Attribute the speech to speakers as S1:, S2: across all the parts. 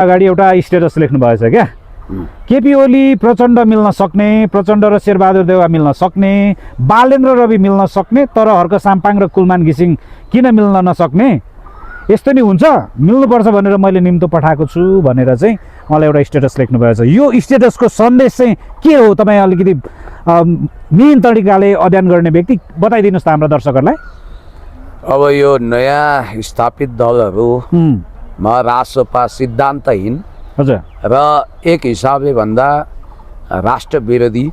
S1: अगाडि एउटा स्टेटस लेख्नु भएछ क्या, केपी ओली प्रचण्ड मिल्न सक्ने, प्रचण्ड र शेरबहादुर देउवा मिल्न सक्ने, बालेन्द्र रवि मिल्न सक्ने, तर हर्क साम्पाङ र कुलमान घिसिङ किन मिल्न नसक्ने, यस्तो नि हुन्छ, मिल्नुपर्छ भनेर मैले निम्तो पठाएको छु भनेर चाहिँ मलाई एउटा स्टेटस लेख्नु भएछ। यो स्टेटसको सन्देश चाहिँ के हो? तपाईँ अलिकति मेन तरिकाले अध्ययन गर्ने व्यक्ति बताइदिनुहोस् त हाम्रा दर्शकहरूलाई।
S2: अब यो नयाँ स्थापित दलहरूमा रासपा सिद्धान्तहीन
S1: हजुर
S2: र एक हिसाबले भन्दा राष्ट्र विरोधी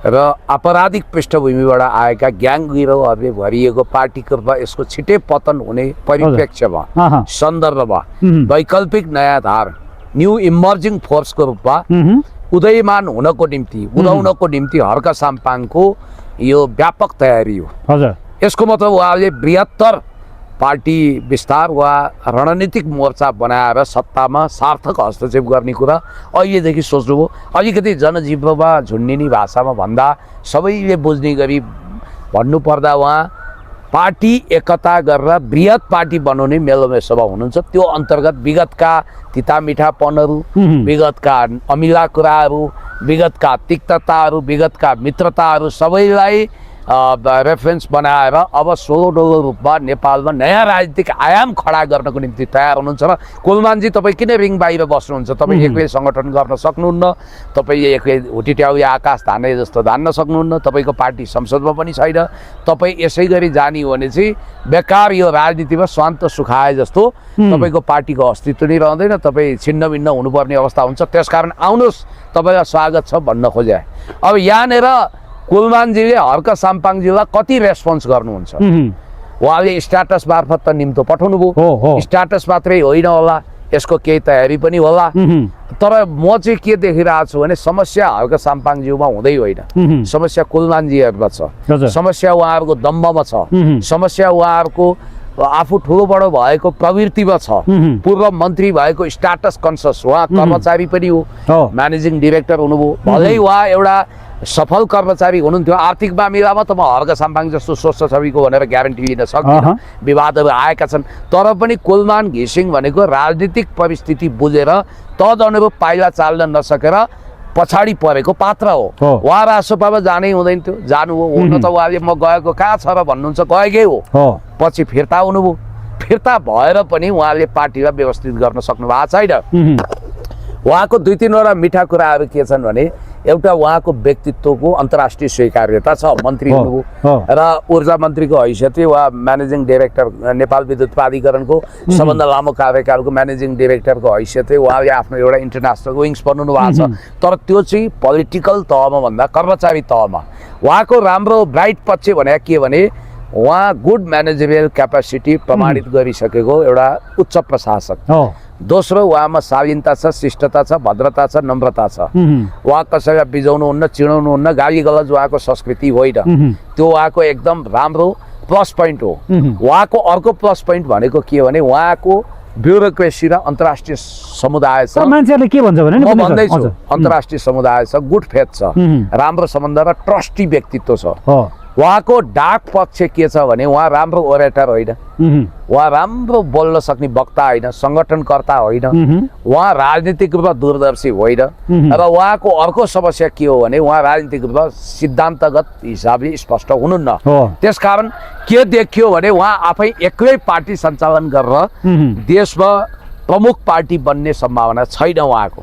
S2: र आपराधिक पृष्ठभूमिबाट आएका ग्याङ गिरोहहरूले भरिएको पार्टीको रूपमा यसको छिटै पतन हुने परिप्रेक्ष्यमा सन्दर्भमा वैकल्पिक नयाँ धार न्यू इमर्जिङ फोर्सको रूपमा उदयमान हुनको निम्ति हर्क साम्पाङको यो व्यापक तयारी हो।
S1: हजुर
S2: यसको मतलब उहाँले बृहत्तर पार्टी विस्तार वा रणनीतिक मोर्चा बनाएर सत्तामा सार्थक हस्तक्षेप गर्ने कुरा अहिलेदेखि सोच्नुभयो। अलिकति जनजीवनमा झुन्डिने भाषामा भन्दा सबैले बुझ्ने गरी भन्नुपर्दा उहाँ पार्टी एकता गरेर बृहत पार्टी बनाउने मेलोमेसोमा हुनुहुन्छ। त्यो अन्तर्गत विगतका तितामिठापनहरू, विगतका अमिला कुराहरू, विगतका तिक्तताहरू, विगतका मित्रताहरू सबैलाई रेफरेन्स बनाएर अब सोलो रूपमा नेपालमा नयाँ राजनीतिक आयाम खडा गर्नको निम्ति तयार हुनुहुन्छ। र कुलमानजी तपाईँ किन रिङ बाहिर बस्नुहुन्छ? तपाईँ एक्लै सङ्गठन गर्न सक्नुहुन्न, तपाईँ एक्लै हुटिट्याउले आकाश धान्ने जस्तो धान्न सक्नुहुन्न, तपाईँको पार्टी संसदमा पनि छैन, तपाईँ यसै गरी जाने हो भने चाहिँ बेकार यो राजनीतिमा स्वान्त सुखाए जस्तो तपाईँको पार्टीको अस्तित्व नै रहँदैन, तपाईँ छिन्न भिन्न हुनुपर्ने अवस्था हुन्छ। त्यसकारण आउनुहोस्, तपाईँलाई स्वागत छ भन्न खोजे। अब यहाँनिर कुलमानजीले हर्क साम्पाङजीलाई कति रेस्पोन्स गर्नुहुन्छ? उहाँले स्ट्याटस मार्फत त निम्तो पठाउनु भयो, स्ट्याटस मात्रै होइन होला, यसको केही तयारी पनि होला। तर म चाहिँ के देखिरहेको छु भने समस्या हर्क साम्पाङज्यूमा हुँदै होइन, समस्या कुलमानजीहरूमा छ, समस्या उहाँहरूको दम्बमा छ, समस्या उहाँहरूको आफू ठुलो बडो भएको प्रवृत्तिमा छ। पूर्व मन्त्री भएको स्ट्याटस कन्सियस उहाँ कर्मचारी पनि हो, म्यानेजिङ डिरेक्टर हुनुभयो, भलै उहाँ एउटा सफल कर्मचारी हुनुहुन्थ्यो। आर्थिक मामिलामा त म हर्क साम्पाङ जस्तो स्वस्थ छविको भनेर ग्यारेन्टी लिन सक्दिनँ, विवादहरू आएका छन्। तर पनि कुलमान घिसिङ भनेको राजनीतिक परिस्थिति बुझेर तदनुरूप पाइला चाल्न नसकेर पछाडि परेको पात्र हो। उहाँ राजसभामा जानै हुँदैन थियो, जानुभयो। हुन त उहाँले म गएको कहाँ छ र भन्नुहुन्छ, गएकै हो, पछि फिर्ता हुनुभयो। फिर्ता भएर पनि उहाँले पार्टीलाई व्यवस्थित गर्न सक्नु भएको छैन। उहाँको दुई तीनवटा मिठा कुराहरू के छन् भने एउटा उहाँको व्यक्तित्वको अन्तर्राष्ट्रिय स्वीकार्यता छ, मन्त्री हुनुभयो र ऊर्जा मन्त्रीको हैसियतले उहाँ म्यानेजिङ डिरेक्टर नेपाल विद्युत प्राधिकरणको सबभन्दा लामो कार्यकालको म्यानेजिङ डिरेक्टरको हैसियतले उहाँले आफ्नो एउटा इन्टरनेसनल विङ्स बनाउनु भएको छ। तर त्यो चाहिँ पोलिटिकल तहमा भन्दा कर्मचारी तहमा उहाँको राम्रो ब्राइट पक्ष भने के भने उहाँ गुड म्यानेजरियल क्यापासिटी प्रमाणित गरिसकेको एउटा उच्च प्रशासक। दोस्रो उहाँमा शालीनता छ, शिष्टता छ, भद्रता छ, नम्रता छ। उहाँ कसैलाई बिजाउनुहुन्न, चिनाउनुहुन्न, गाली गलौज उहाँको संस्कृति होइन। त्यो उहाँको एकदम राम्रो प्लस पोइन्ट हो। उहाँको अर्को प्लस पोइन्ट भनेको के हो भने उहाँको ब्युरोक्रेसी र अन्तर्राष्ट्रिय समुदाय छ।
S1: मान्छेहरूले के भन्छ भने
S2: म भन्दैछु अन्तर्राष्ट्रिय समुदाय छ, गुड फेथ छ, राम्रो सम्बन्ध र ट्रस्टी व्यक्तित्व छ। उहाँको डार्क पक्ष के छ भने उहाँ राम्रो ओरेटर होइन, उहाँ राम्रो बोल्न सक्ने वक्ता होइन, सङ्गठनकर्ता होइन, उहाँ राजनीतिक रूपमा दूरदर्शी होइन। र उहाँको अर्को समस्या के हो भने उहाँ राजनीतिक रूपमा सिद्धान्तगत हिसाबले स्पष्ट हुनुहुन्न। त्यसकारण के देखियो भने उहाँ आफै एक्लै पार्टी सञ्चालन गरेर देशमा प्रमुख पार्टी बन्ने सम्भावना छैन उहाँको।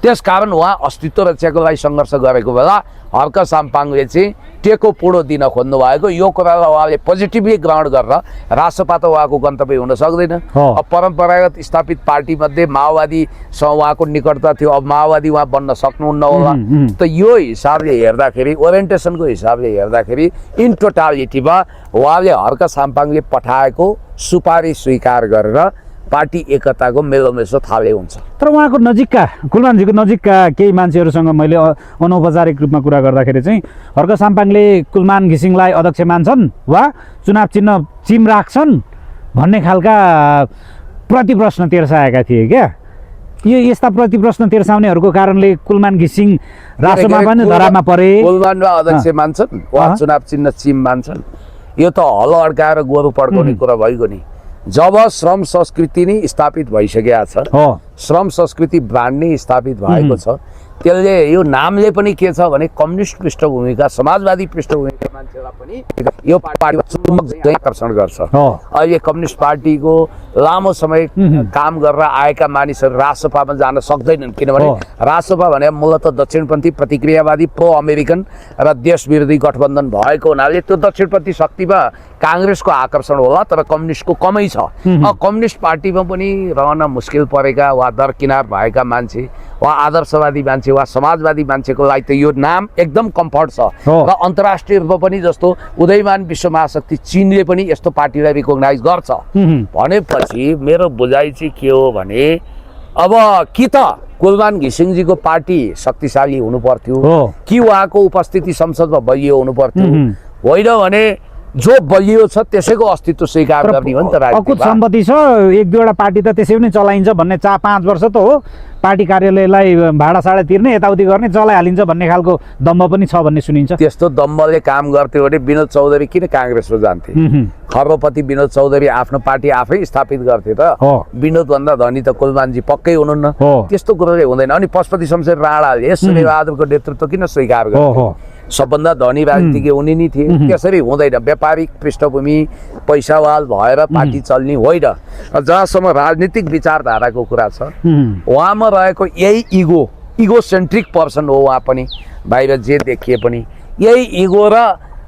S2: त्यसकारण उहाँ अस्तित्व रक्षाको लागि सङ्घर्ष गरेको बेला हर्क साम्पाङले चाहिँ टेको पुडो दिन खोज्नु भएको। यो कुरालाई उहाँले पोजिटिभली ग्रहण गरेर रासपा त उहाँको गन्तव्य हुन सक्दैन। अब परम्परागत स्थापित पार्टीमध्ये माओवादीसँग उहाँको निकटता थियो, अब माओवादी उहाँ बन्न सक्नुहुन्न होला। त यो हिसाबले हेर्दाखेरि, ओरिएन्टेसनको हिसाबले हेर्दाखेरि इन टोटालिटीमा उहाँले हर्क साम्पाङले पठाएको सुपारी स्वीकार गरेर पार्टी एकताको मेलोमेसो थाले हुन्छ।
S1: तर उहाँको नजिकका, कुलमानजीको नजिकका केही मान्छेहरूसँग मैले अनौपचारिक रूपमा कुरा गर्दाखेरि चाहिँ हर्क साम्पाङले कुलमान घिसिङलाई अध्यक्ष मान्छन् वा चुनाव चिन्ह चिम राख्छन् भन्ने खालका प्रतिप्रश्न तेर्साएका थिए क्या। यो यस्ता प्रतिप्रश्न तेर्साउनेहरूको कारणले कुलमान घिसिङ रासोमा पनि धरामा परे।
S2: कुलमानमा अध्यक्ष मान्छन् वा चुनाव चिन्ह चिम मान्छन्, यो त हलो अड्काएर गोरु पड्काउने कुरा भइगयो नि। जब श्रम संस्कृति नै स्थापित भइसकेको छ,
S1: हो
S2: श्रम संस्कृति ब्रान्ड नै स्थापित भएको छ, त्यसले यो नामले पनि के छ भने कम्युनिस्ट पृष्ठभूमिका समाजवादी पृष्ठभूमिका मान्छेलाई पनि यो पार्टीमा चुम्बक झैं आकर्षण गर्छ।
S1: हो
S2: अहिले कम्युनिस्ट पार्टीको लामो समय काम गरेर आएका मानिसहरू राजसभामा जान सक्दैनन्, किनभने राजसभा भने मूलतः दक्षिणपन्थी प्रतिक्रियावादी प्रो अमेरिकन र देश विरोधी गठबन्धन भएको हुनाले त्यो दक्षिणपन्थी शक्तिमा काङ्ग्रेसको आकर्षण होला, तर कम्युनिस्टको कमै छ। कम्युनिस्ट पार्टीमा पनि रहन मुस्किल परेका वा दरकिनार भएका मान्छे वा आदर्शवादी मान्छे वा समाजवादी मान्छेको लागि त यो नाम एकदम कम्फर्ट छ र अन्तर्राष्ट्रिय रूपमा पनि जस्तो उदयमान विश्व महाशक्ति चीनले पनि यस्तो पार्टीलाई रिकग्नाइज गर्छ भनेपछि मेरो बुझाइ चाहिँ के हो भने अब कि त कुलमान घिसिङजीको पार्टी शक्तिशाली हुनु पर्थ्यो कि उहाँको उपस्थिति संसदमा बलियो हुनु पर्थ्यो, होइन भने जो बलियो छ त्यसैको अस्तित्व स्वीकार गर्ने हो नि त।
S1: अकुत सम्पत्ति छ, एक दुईवटा पार्टी त त्यसै पनि चलाइन्छ भन्ने 4-5 वर्ष त हो, पार्टी कार्यालयलाई भाडा साडा तिर्ने यताउति गर्ने चलाइहालिन्छ भन्ने खालको दम्ब पनि छ भन्ने सुनिन्छ।
S2: त्यस्तो दम्बले काम गर्थ्यो भने विनोद चौधरी किन काङ्ग्रेसमा जान्थे? खर्बपति विनोद चौधरी आफ्नो पार्टी आफै स्थापित गर्थे त। विनोद भन्दा धनी त कुलमानजी पक्कै हुनुहुन्न, त्यस्तो कुरोले हुँदैन। अनि पशुपति शमशेर राणाले सूर्यबहादुरको नेतृत्व किन स्वीकार गर्थे? सबभन्दा धनी राजनीतिज्ञ उनी नै थिए। त्यसरी हुँदैन, व्यापारिक पृष्ठभूमि पैसावाल भएर पार्टी चल्ने होइन। जहाँसम्म राजनीतिक विचारधाराको कुरा छ, उहाँमा रहेको यही इगो सेन्ट्रिक पर्सन हो उहाँ पनि, बाहिर जे देखिए पनि यही इगो र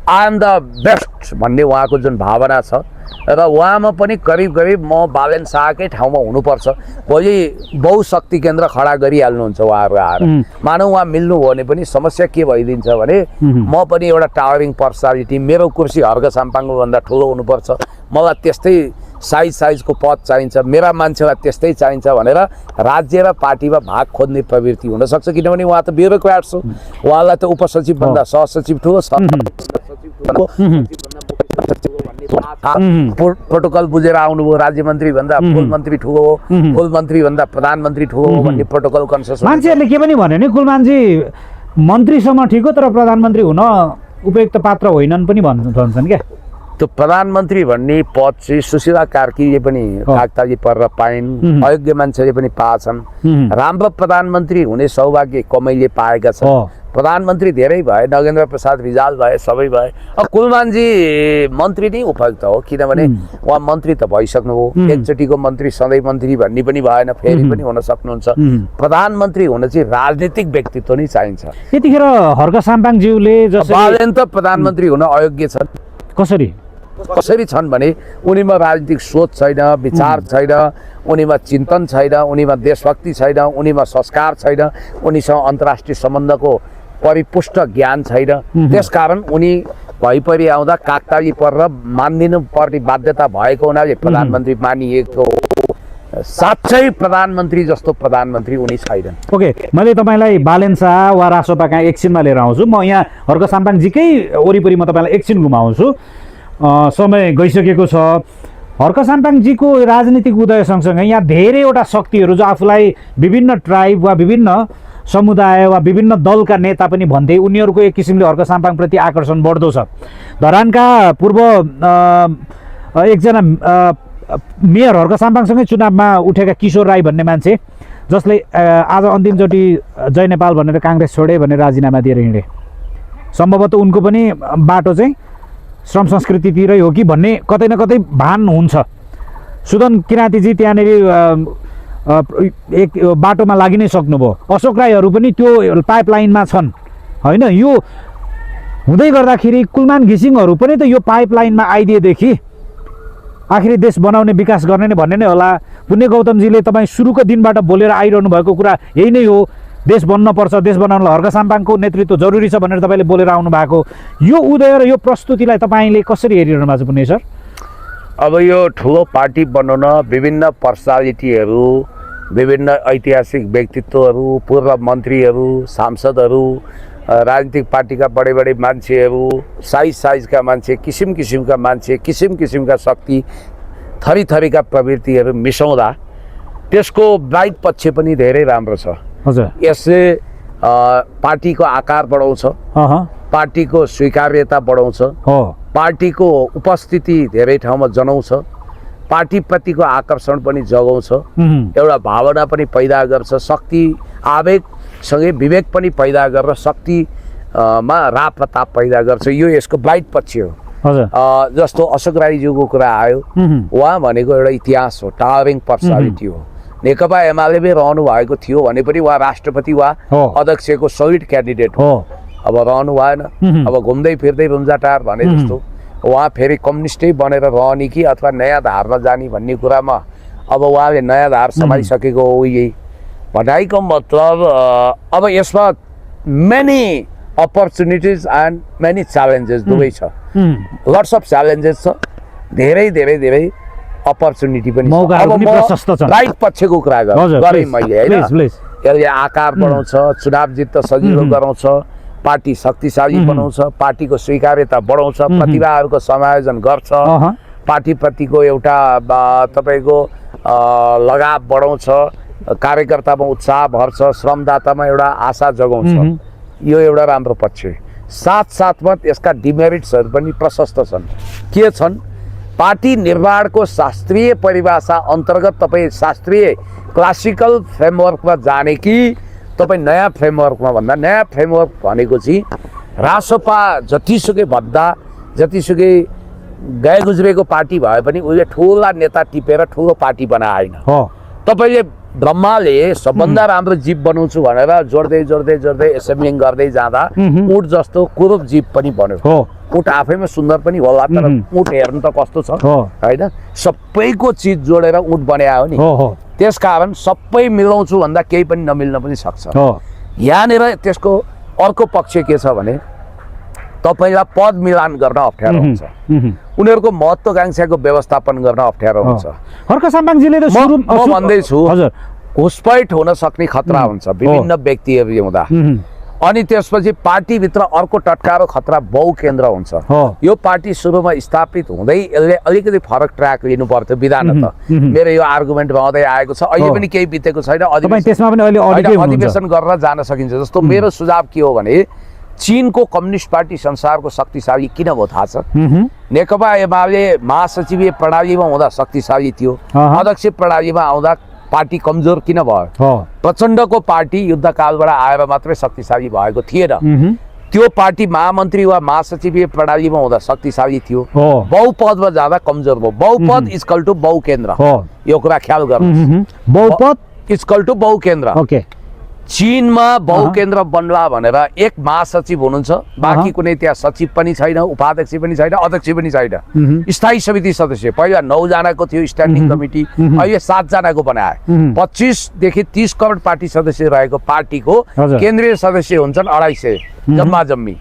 S2: आई एम द बेस्ट भन्ने उहाँको जुन भावना छ र उहाँमा पनि करिब करिब म बालेन शाहकै ठाउँमा हुनुपर्छ, भोलि बहुशक्ति केन्द्र खडा गरिहाल्नुहुन्छ उहाँहरू आएर। मानौ उहाँ मिल्नु हो भने पनि समस्या के भइदिन्छ भने म पनि एउटा टावरिङ पर्सनालिटी, मेरो कुर्सी हर्क साम्पाङको भन्दा ठुलो हुनुपर्छ, मलाई त्यस्तै साइजको पद चाहिन्छ, मेरा मान्छेलाई त्यस्तै चाहिन्छ भनेर राज्य र पार्टीमा भाग खोज्ने प्रवृत्ति हुनसक्छ। किनभने उहाँ त ब्युरोक्राट्स हो, उहाँलाई त उपसचिव भन्दा सहसचिव ठुलो, प्रोटोकल बुझेर आउनुभयो, राज्य मन्त्री भन्दा फुल मन्त्री ठुलो हो, फुल मन्त्री भन्दा प्रधानमन्त्री ठुलो हो भन्ने प्रोटोकल कन्सेस। मान्छेहरूले
S1: के पनि भन्यो नि कुलमानजी मन्त्रीसम्म ठिक हो तर प्रधानमन्त्री हुन उपयुक्त पात्र होइनन् पनि भन्छन् क्या।
S2: त्यो प्रधानमन्त्री भन्ने पद चाहिँ सुशीला कार्कीले पनि कागताली परेर पाइन्, अयोग्य मान्छेले पनि पाएछन्। राम्रो प्रधानमन्त्री हुने सौभाग्य कमैले पाएका छन्। प्रधानमन्त्री धेरै भए, नगेन्द्र प्रसाद रिजाल भए, सबै भए। अब कुलमानजी मन्त्री नै उपयुक्त हो, किनभने उहाँ मन्त्री त भइसक्नुभयो, एकचोटिको मन्त्री सधैँ मन्त्री भन्ने पनि भएन, फेरि पनि हुन सक्नुहुन्छ। प्रधानमन्त्री हुन चाहिँ राजनीतिक व्यक्तित्व नै चाहिन्छ।
S1: त्यतिखेर हर्क साम्पाङज्यूले
S2: बालेन त प्रधानमन्त्री हुन अयोग्य छन्। कसरी छन् भने उनीमा राजनीतिक सोच छैन, विचार छैन, उनीमा चिन्तन छैन, उनीमा देशभक्ति छैन, उनीमा संस्कार छैन, उनीसँग अन्तर्राष्ट्रिय सम्बन्धको परिपुष्ट ज्ञान छैन। त्यसकारण उनी भइपरि आउँदा कागताली परेर मानिदिनु पर्ने बाध्यता भएको हुनाले प्रधानमन्त्री मानिएको। साँच्चै प्रधानमन्त्री जस्तो प्रधानमन्त्री उनी छैनन्।
S1: ओके, मैले तपाईँलाई बालेन शाह वा रासोपाका एकछिनमा लिएर आउँछु। म यहाँ हर्क साम्पाङजीकै वरिपरि म तपाईँलाई एकछिन घुमाउँछु, समय गइसकेको छ। हर्क साम्पाङजीको राजनीतिक उदय सँगसँगै यहाँ धेरैवटा शक्तिहरू जो आफूलाई विभिन्न ट्राइब वा विभिन्न समुदाय वा विभिन्न दलका नेता पनि भन्थे, उनीहरूको एक किसिमले हर्क साम्पाङप्रति आकर्षण बढ्दो छ। धरानका पूर्व एकजना मेयर हर्क साम्पाङसँगै चुनावमा उठेका किशोर राई भन्ने मान्छे, जसले आज अन्तिमचोटि जय नेपाल भनेर काङ्ग्रेस छोडे भनेर राजीनामा दिएर हिँडे, सम्भवतः उनको पनि बाटो चाहिँ श्रम संस्कृतितिरै हो कि भन्ने कतै न कतै भान हुन्छ। सुदन किराँतीजी त्यहाँनिर एक बाटोमा लागि नै सक्नुभयो। अशोक राईहरू पनि त्यो पाइपलाइनमा छन्, होइन? यो हुँदै गर्दाखेरि कुलमान घिसिङहरू पनि त यो पाइपलाइनमा आइदिएदेखि आखिरी देश बनाउने विकास गर्ने नै भन्ने नै होला। पुण्य गौतमजीले तपाईँ सुरुको दिनबाट बोलेर आइरहनु भएको कुरा यही नै हो, देश बन्न पर्छ, देश बनाउनलाई हर्क साम्पाङको नेतृत्व जरुरी छ भनेर तपाईँले बोलेर आउनु भएको। यो उदय र यो प्रस्तुतिलाई तपाईँले कसरी हेरिरहनु भएको छ पुण्य सर?
S2: अब यो ठुलो पार्टी बनाउन विभिन्न पर्सनालिटीहरू, विभिन्न ऐतिहासिक व्यक्तित्वहरू, पूर्व मन्त्रीहरू, सांसदहरू, राजनीतिक पार्टीका बडे बडे मान्छेहरू, साइजका मान्छे, किसिम किसिमका मान्छे, किसिम किसिमका शक्ति, थरी थरीका प्रवृत्तिहरू मिसाउँदा त्यसको ब्राइट पक्ष पनि धेरै राम्रो छ।
S1: हजुर,
S2: यसले पार्टीको आकार बढाउँछ, पार्टीको स्वीकार्यता बढाउँछ, पार्टीको उपस्थिति धेरै ठाउँमा जनाउँछ पार्टीप्रतिको आकर्षण पनि जगाउँछ, एउटा भावना पनि पैदा गर्छ, शक्ति आवेगसँगै विवेक पनि पैदा गरेर शक्तिमा रापताप पैदा गर्छ। यो यसको ब्राइट पक्ष हो। जस्तो अशोक राईज्यूको कुरा आयो, उहाँ भनेको एउटा इतिहास हो, टावरिङ पर्सनालिटी हो। नेकपा एमालेमै रहनु भएको थियो भने पनि उहाँ राष्ट्रपति वा अध्यक्षको सलिड क्यान्डिडेट हो। अब रहनु भएन, अब घुम्दै फिर्दै रुम्जाटार भने जस्तो उहाँ फेरि कम्युनिस्टै बनेर रहने कि अथवा नयाँ धारमा जाने भन्ने कुरामा अब उहाँले नयाँ धार सम्हालिसकेको हो। यही भनाइको मतलब अब यसमा many opportunities and many challenges दुवै छ। लट्स अफ च्यालेन्जेस छ, धेरै धेरै धेरै अपर्च्युनिटी पनि छ। राइट पक्षको कुरा गरेँ मैले होइन। यसले आकार बढाउँछ, चुनाव जित्न सजिलो गराउँछ, पार्टी शक्तिशाली बनाउँछ, पार्टीको स्वीकार्यता बढाउँछ, प्रतिभाहरूको समायोजन गर्छ, पार्टीप्रतिको एउटा तपाईँको लगाव बढाउँछ, कार्यकर्तामा उत्साह भर्छ, श्रमदातामा एउटा आशा जगाउँछ। यो एउटा राम्रो पक्ष। साथसाथमा यसका डिमेरिट्सहरू पनि प्रशस्त छन्। के छन्? पार्टी निर्माणको शास्त्रीय परिभाषा अन्तर्गत तपाईँ शास्त्रीय क्लासिकल फ्रेमवर्कमा जाने कि तपाईँ नयाँ फ्रेमवर्कमा भन्दा, नयाँ फ्रेमवर्क भनेको चाहिँ रासोपा जतिसुकै भन्दा जतिसुकै गए गुज्रेको पार्टी भए पनि उसले ठुला नेता टिपेर ठुलो पार्टी बनाएन। तपाईँले ब्रह्माले सबभन्दा राम्रो जीव बनाउँछु भनेर जोड्दै जोड्दै जोड्दै एसेम्ब्लिङ गर्दै जाँदा उट जस्तो कुरूप जीव पनि बन्यो। उट आफैमा सुन्दर पनि होला, तर उट हेर्नु त कस्तो छ होइन? सबैको चिज जोडेर उट बनायो नि। त्यसकारण सबै मिलाउँछु भन्दा केही पनि नमिल्न पनि सक्छ। यहाँनिर त्यसको अर्को पक्ष के छ भने तपाईँलाई पद मिलान गर्न अप्ठ्यारो हुन्छ, उनीहरूको महत्त्वाकांक्षाको व्यवस्थापन गर्न अप्ठ्यारो हुन्छ।
S1: हर्क साम्पाङजीले त
S2: म भन्दैछु घुसपैठ हुन सक्ने खतरा हुन्छ विभिन्न व्यक्तिहरू हुँदा। अनि त्यसपछि पार्टीभित्र अर्को टटकारो खतरा बहुकेन्द्र हुन्छ। यो पार्टी सुरुमा स्थापित हुँदै यसले अलिकति फरक ट्र्याक लिनु पर्थ्यो विधानत। मेरो यो आर्गुमेन्ट रहँदै आएको छ, अहिले पनि केही बितेको छैन, अधिवेशन गरेर जान सकिन्छ। जस्तो मेरो सुझाव के हो भने चीनको कम्युनिस्ट पार्टी संसारको शक्तिशाली किन भयो थाहा छ? नेकपा एमाले महासचिवीय प्रणालीमा हुँदा शक्तिशाली थियो, अध्यक्ष प्रणालीमा आउँदा पार्टी कमजोर किन भयो? प्रचण्डको पार्टी युद्धकालबाट आएर मात्रै शक्तिशाली भएको थिएन। त्यो पार्टी महामन्त्री वा महासचिवीय प्रणालीमा हुँदा शक्तिशाली थियो, बहुपदमा जाँदा कमजोर भयो। बहुपद इक्वल टु बहुकेन्द्र, यो कुरा ख्याल गर्नु। बहुपद इक्वल टु बहुकेन्द्र। चीनमा बहुकेन्द्र बन्ला भनेर एक महासचिव हुनुहुन्छ, बाँकी कुनै त्यहाँ सचिव पनि छैन, उपाध्यक्ष पनि छैन, अध्यक्ष पनि छैन। स्थायी समिति सदस्य पहिला 9 जनाको थियो स्ट्यान्डिङ कमिटी, अहिले 7 जनाको बनाए। 25 देखि 30 करोड पार्टी सदस्य रहेको पार्टीको केन्द्रीय सदस्य हुन्छन् 250 जम्मा जम्मी,